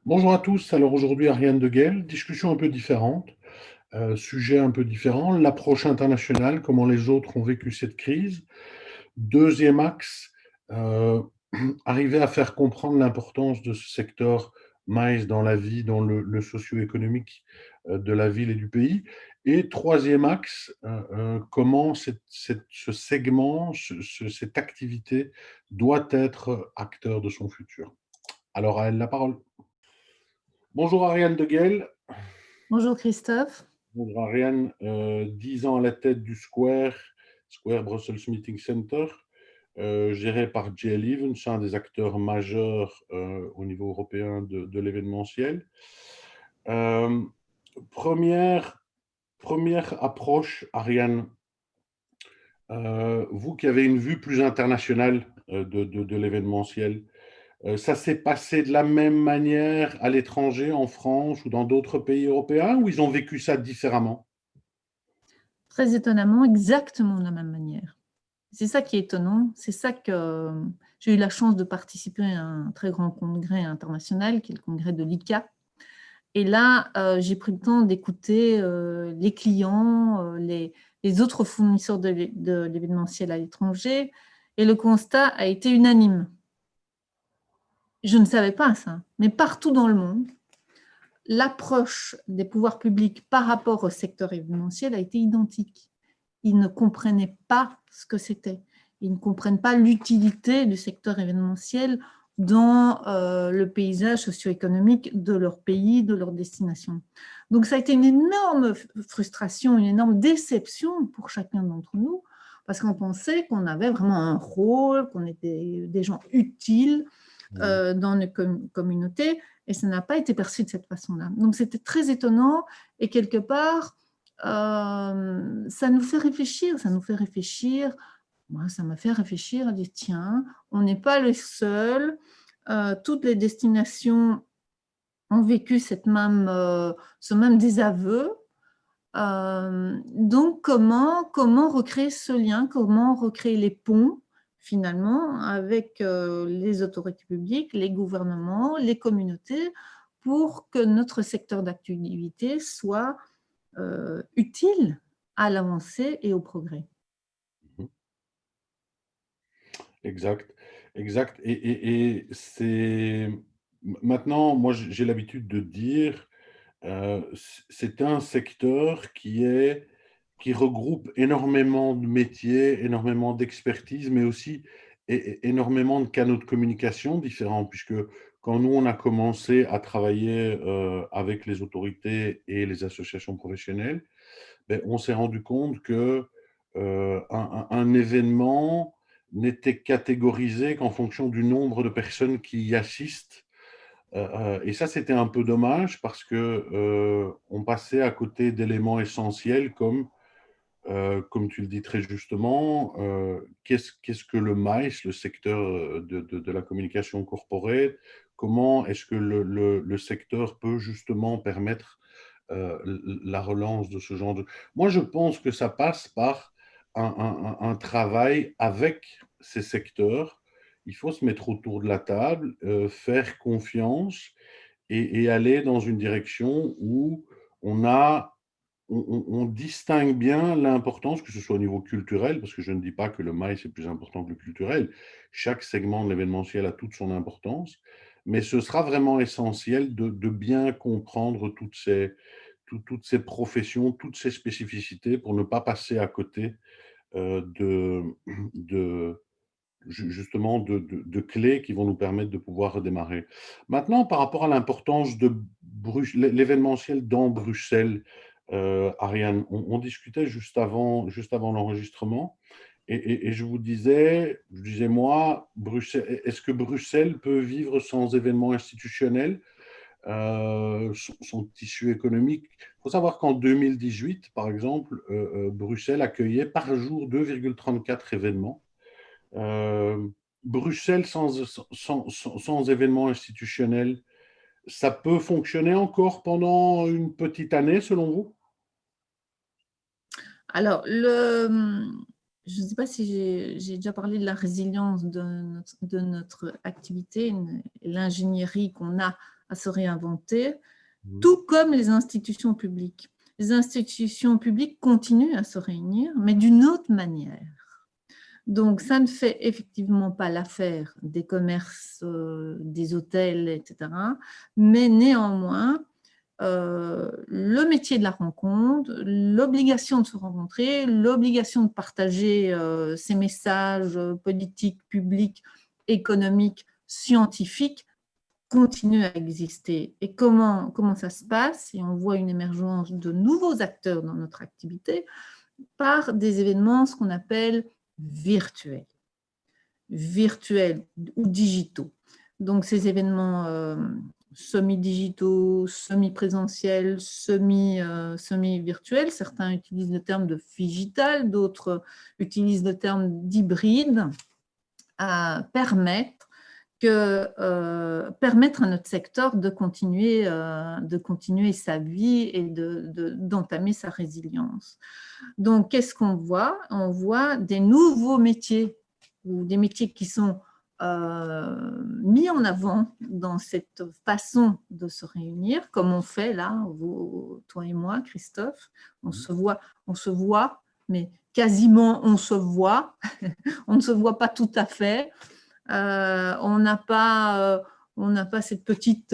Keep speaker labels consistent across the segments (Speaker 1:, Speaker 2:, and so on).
Speaker 1: Bonjour à tous. Alors aujourd'hui, Ariane de Guel, discussion un peu différente, sujet un peu différent, l'approche internationale, comment les autres ont vécu cette crise. Deuxième axe, euh, arriver à faire comprendre l'importance de ce secteur maïs dans la vie, dans le socio-économique de la ville et du pays. Et troisième axe, comment ce segment, cette activité doit être acteur de son futur. Alors à elle la parole. Bonjour Ariane de Guel.
Speaker 2: Bonjour Christophe.
Speaker 1: Bonjour Ariane, 10 ans à la tête du Square Brussels Meeting Center, géré par JL Evans, un des acteurs majeurs au niveau européen de l'événementiel. Euh, première, première approche, Ariane, vous qui avez une vue plus internationale de l'événementiel, ça s'est passé de la même manière à l'étranger, en France ou dans d'autres pays européens, ou ils ont vécu ça différemment?
Speaker 2: Très étonnamment, exactement de la même manière. C'est ça qui est étonnant. C'est ça que j'ai eu la chance de participer à un très grand congrès international, qui est le congrès de l'ICA. Et là, j'ai pris le temps d'écouter les clients, les autres fournisseurs de l'événementiel à l'étranger. Et le constat a été unanime. Je ne savais pas ça, mais partout dans le monde, l'approche des pouvoirs publics par rapport au secteur événementiel a été identique. Ils ne comprenaient pas ce que c'était. Ils ne comprennent pas l'utilité du secteur événementiel dans le paysage socio-économique de leur pays, de leur destination. Donc ça a été une énorme frustration, une énorme déception pour chacun d'entre nous, parce qu'on pensait qu'on avait vraiment un rôle, qu'on était des gens utiles dans nos communautés, et ça n'a pas été perçu de cette façon-là. Donc c'était très étonnant, et quelque part, ça nous fait réfléchir, Moi, ça m'a fait réfléchir à dire, tiens, on n'est pas les seuls, toutes les destinations ont vécu ce même désaveu. Donc, comment recréer ce lien, comment recréer les ponts, finalement, avec les autorités publiques, les gouvernements, les communautés, pour que notre secteur d'activité soit utile à l'avancée et au progrès.
Speaker 1: Exact, exact. Et c'est maintenant, moi, j'ai l'habitude de dire, c'est un secteur qui regroupe énormément de métiers, énormément d'expertise, mais aussi énormément de canaux de communication différents, puisque quand nous, on a commencé à travailler avec les autorités et les associations professionnelles, ben, on s'est rendu compte que un événement n'était catégorisé qu'en fonction du nombre de personnes qui y assistent. Et ça, c'était un peu dommage parce que on passait à côté d'éléments essentiels comme tu le dis très justement, qu'est-ce que le MICE, le secteur de la communication corporate, comment est-ce que le secteur peut justement permettre la relance de ce genre de... Moi, je pense que ça passe par un travail avec ces secteurs. Il faut se mettre autour de la table, faire confiance et aller dans une direction où on a on distingue bien l'importance, que ce soit au niveau culturel, parce que je ne dis pas que le maïs est plus important que le culturel. Chaque segment de l'événementiel a toute son importance, mais ce sera vraiment essentiel de bien comprendre toutes ces professions, toutes ces spécificités pour ne pas passer à côté de justement de clés qui vont nous permettre de pouvoir redémarrer. Maintenant, par rapport à l'importance de l'événementiel dans Bruxelles, Ariane, on discutait juste avant l'enregistrement, et je disais moi, Bruxelles, est-ce que Bruxelles peut vivre sans événements institutionnels, son tissu économique? Il faut savoir qu'en 2018, par exemple, Bruxelles accueillait par jour 2,34 événements. Euh, Bruxelles sans événement institutionnel, ça peut fonctionner encore pendant une petite année, selon vous?
Speaker 2: Alors, je ne sais pas si j'ai déjà parlé de la résilience de notre activité, l'ingénierie qu'on a à se réinventer,
Speaker 1: Mmh.
Speaker 2: tout comme les institutions publiques. Les institutions publiques continuent à se réunir, mais d'une autre manière. Donc, ça ne fait effectivement pas l'affaire des commerces, des hôtels, etc. Mais néanmoins, le métier de la rencontre, l'obligation de se rencontrer, l'obligation de partager ces messages politiques, publics, économiques, scientifiques continue à exister. Et comment ça se passe? Et on voit une émergence de nouveaux acteurs dans notre activité par des événements, ce qu'on appelle virtuels ou digitaux. Donc, ces événements semi-digitaux, semi-présentiels, semi-virtuels, certains utilisent le terme de figital, d'autres utilisent le terme d'hybride, permettre à notre secteur de continuer sa vie et d'entamer sa résilience. Donc, qu'est-ce qu'on voit? On voit des nouveaux métiers ou des métiers qui sont mis en avant dans cette façon de se réunir, comme on fait là, toi et moi, Christophe. On se voit, mais quasiment on se voit. On ne se voit pas tout à fait. On n'a pas cette petite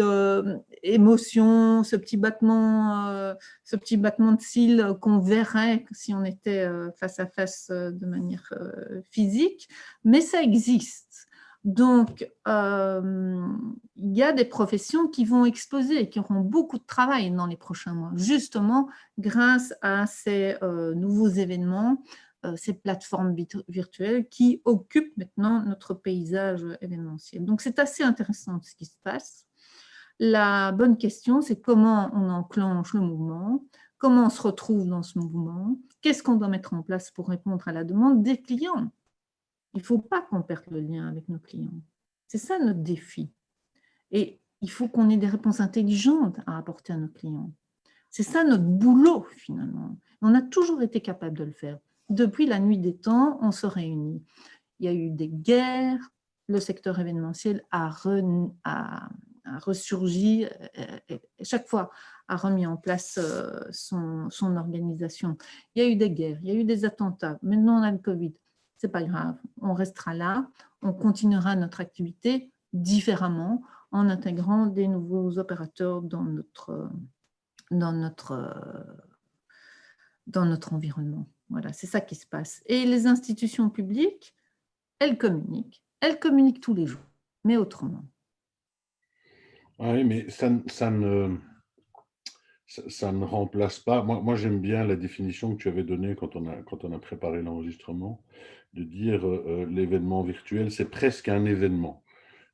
Speaker 2: émotion, ce petit battement de cils qu'on verrait si on était face à face de manière physique, mais ça existe. Donc, il y a des professions qui vont exploser, qui auront beaucoup de travail dans les prochains mois, justement grâce à ces nouveaux événements, ces plateformes virtuelles qui occupent maintenant notre paysage événementiel. Donc, c'est assez intéressant ce qui se passe. La bonne question, c'est comment on enclenche le mouvement, comment on se retrouve dans ce mouvement, qu'est-ce qu'on doit mettre en place pour répondre à la demande des clients. Il ne faut pas qu'on perde le lien avec nos clients. C'est ça notre défi. Et il faut qu'on ait des réponses intelligentes à apporter à nos clients. C'est ça notre boulot, finalement. On a toujours été capable de le faire. Depuis la nuit des temps, on se réunit. Il y a eu des guerres, le secteur événementiel a ressurgi, et chaque fois a remis en place son organisation. Il y a eu des guerres, il y a eu des attentats. Maintenant, on a le Covid. C'est pas grave, on restera là, on continuera notre activité différemment en intégrant des nouveaux opérateurs dans notre environnement. Voilà, c'est ça qui se passe. Et les institutions publiques, elles communiquent tous les jours, mais autrement.
Speaker 1: Oui, mais ça ne remplace pas. Moi, j'aime bien la définition que tu avais donnée quand on a préparé l'enregistrement, de dire l'événement virtuel, c'est presque un événement.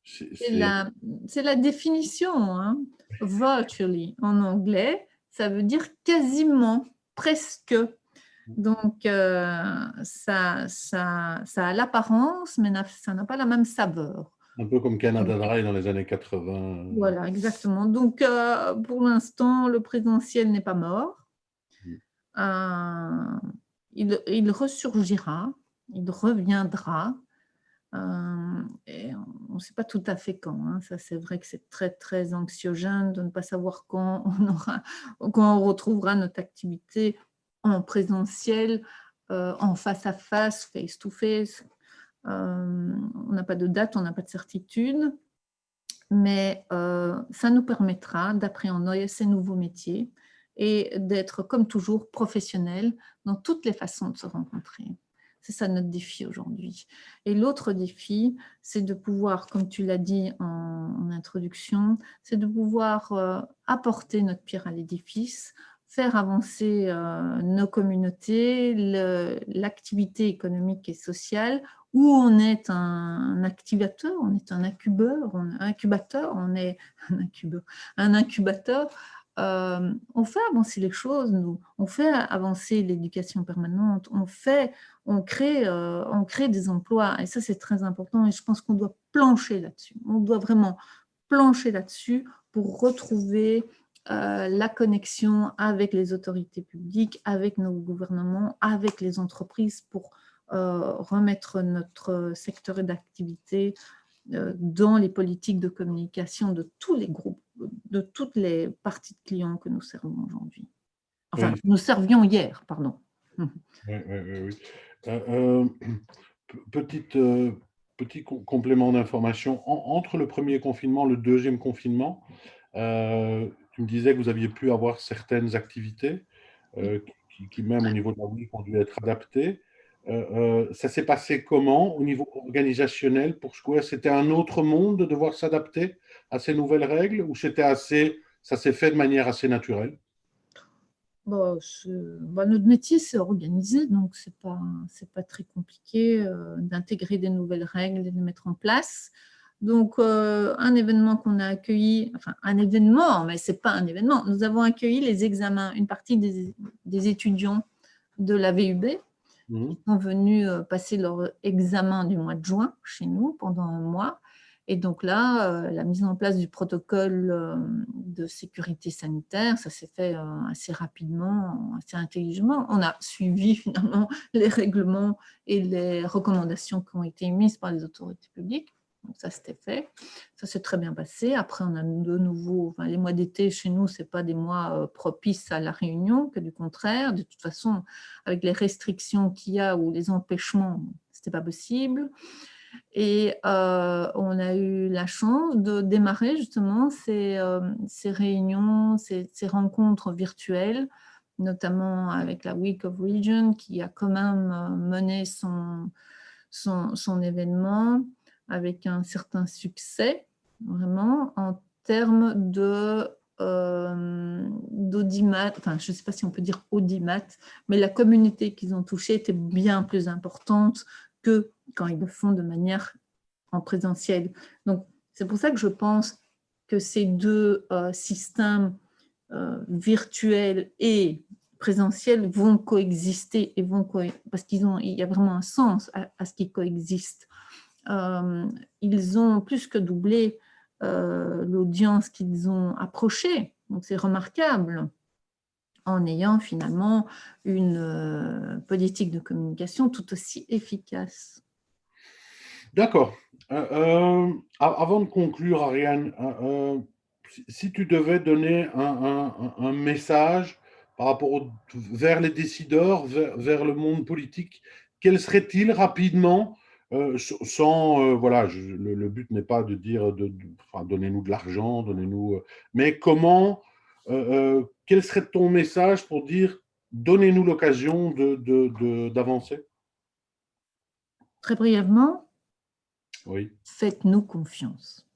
Speaker 1: C'est
Speaker 2: C'est la définition, hein. Virtually en anglais, ça veut dire quasiment, presque. Donc, ça a l'apparence, mais ça n'a pas la même saveur.
Speaker 1: un peu comme Canada
Speaker 2: Donc,
Speaker 1: Dry dans les années 80.
Speaker 2: voilà, exactement. Donc, pour l'instant, le présentiel n'est pas mort. Euh, il ressurgira, il reviendra. Et on ne sait pas tout à fait quand. Hein. Ça, c'est vrai que c'est très, très anxiogène de ne pas savoir quand on retrouvera notre activité en présentiel, en face à face, face to face. On n'a pas de date, on n'a pas de certitude, mais ça nous permettra d'appréhender ces nouveaux métiers et d'être, comme toujours, professionnels dans toutes les façons de se rencontrer. C'est ça notre défi aujourd'hui. Et l'autre défi, c'est de pouvoir, comme tu l'as dit en introduction, c'est de pouvoir apporter notre pierre à l'édifice, faire avancer nos communautés, l'activité économique et sociale, où on est un activateur, on est un incubateur, on est un incubateur. On fait avancer les choses, nous. On fait avancer l'éducation permanente, on crée des emplois, et ça, c'est très important, et je pense qu'on doit plancher là-dessus. On doit vraiment plancher là-dessus pour retrouver la connexion avec les autorités publiques, avec nos gouvernements, avec les entreprises pour remettre notre secteur d'activité dans les politiques de communication de tous les groupes de toutes les parties de clients que nous servons aujourd'hui. Enfin,
Speaker 1: Oui,
Speaker 2: nous servions hier, pardon.
Speaker 1: oui, oui, oui, oui. Petite, petit complément d'information. Entre le premier confinement, le deuxième confinement, tu me disais que vous aviez pu avoir certaines activités qui, même au niveau de la WIC, ont dû être adaptées. Ça s'est passé comment au niveau organisationnel pour Square? C'était un autre monde de devoir s'adapter à ces nouvelles règles ou ça s'est fait de manière assez naturelle?
Speaker 2: Notre métier, c'est organisé, donc c'est pas très compliqué d'intégrer des nouvelles règles et de les mettre en place. Donc, un événement qu'on a accueilli, enfin un événement, mais c'est pas un événement. Nous avons accueilli les examens, une partie des étudiants de la VUB
Speaker 1: Mhm.
Speaker 2: qui sont venus passer leur examen du mois de juin chez nous pendant un mois. Et donc là, la mise en place du protocole de sécurité sanitaire, ça s'est fait assez rapidement, assez intelligemment. On a suivi finalement les règlements et les recommandations qui ont été émises par les autorités publiques. Donc ça, c'était fait. Ça s'est très bien passé. Après, on a de nouveau, les mois d'été chez nous, ce n'est pas des mois propices à la réunion, que du contraire. De toute façon, avec les restrictions qu'il y a ou les empêchements, ce n'était pas possible. Et on a eu la chance de démarrer justement ces réunions, ces rencontres virtuelles, notamment avec la Week of Region, qui a quand même mené son événement avec un certain succès, vraiment, en termes d'audimat, enfin, je ne sais pas si on peut dire audimat, mais la communauté qu'ils ont touchée était bien plus importante que quand ils le font de manière en présentiel. Donc, c'est pour ça que je pense que ces deux systèmes virtuels et présentiels vont coexister et parce qu'il y a vraiment un sens à ce qui coexiste. Ils ont plus que doublé l'audience qu'ils ont approchée, donc c'est remarquable, en ayant finalement une politique de communication tout aussi efficace.
Speaker 1: D'accord. Avant de conclure, Ariane, si tu devais donner un message par rapport vers les décideurs, vers le monde politique, quel serait-il rapidement, sans, voilà, le but n'est pas de dire, enfin, donnez-nous de l'argent, donnez-nous, mais quel serait ton message pour dire, donnez-nous l'occasion d'avancer?
Speaker 2: Très brièvement,
Speaker 1: Oui,
Speaker 2: faites-nous confiance.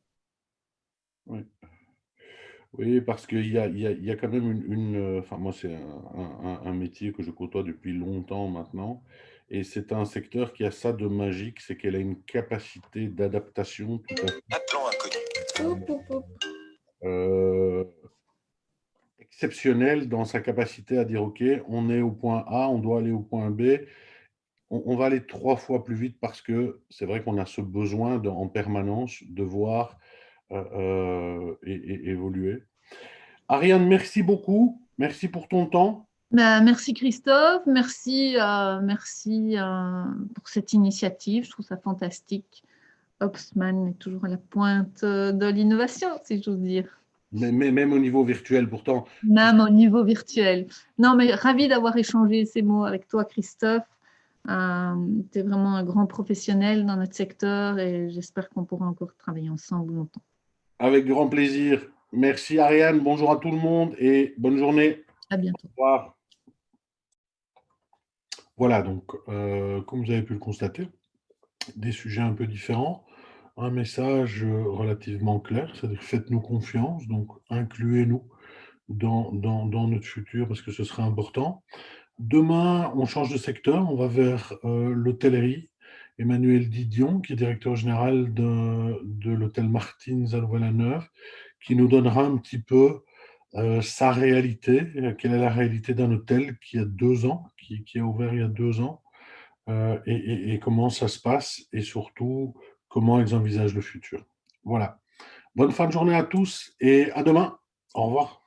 Speaker 1: oui. Oui, parce qu'il y a quand même enfin, moi, c'est un métier que je côtoie depuis longtemps maintenant, et c'est un secteur qui a ça de magique, c'est qu'elle a une capacité d'adaptation tout à fait
Speaker 3: Appelant inconnu.
Speaker 1: euh, exceptionnelle dans sa capacité à dire, OK, on est au point A, on doit aller au point B, on va aller 3 fois plus vite parce que c'est vrai qu'on a ce besoin en permanence de voir évoluer. Ariane, merci beaucoup. Merci pour ton temps.
Speaker 2: Merci Christophe, merci pour cette initiative, je trouve ça fantastique. Hobsman est toujours à la pointe de l'innovation, si j'ose dire.
Speaker 1: Mais même au niveau virtuel, pourtant.
Speaker 2: Même au niveau virtuel. Non, mais ravi d'avoir échangé ces mots avec toi, Christophe. Tu es vraiment un grand professionnel dans notre secteur et j'espère qu'on pourra encore travailler ensemble longtemps.
Speaker 1: Avec grand plaisir. Merci Ariane. Bonjour à tout le monde et bonne journée.
Speaker 2: À bientôt.
Speaker 1: Au revoir. Voilà, donc, comme vous avez pu le constater, des sujets un peu différents. Un message relativement clair, c'est-à-dire faites-nous confiance, donc incluez-nous dans notre futur parce que ce sera important. Demain, on change de secteur, on va vers l'hôtellerie. Emmanuel Didion, qui est directeur général de l'hôtel Martins à Louvain-la-Neuve, qui nous donnera un petit peu sa réalité, quelle est la réalité d'un hôtel qui a 2 ans, qui a ouvert il y a 2 ans, et comment ça se passe, et surtout comment ils envisagent le futur. Voilà. Bonne fin de journée à tous et à demain. Au revoir.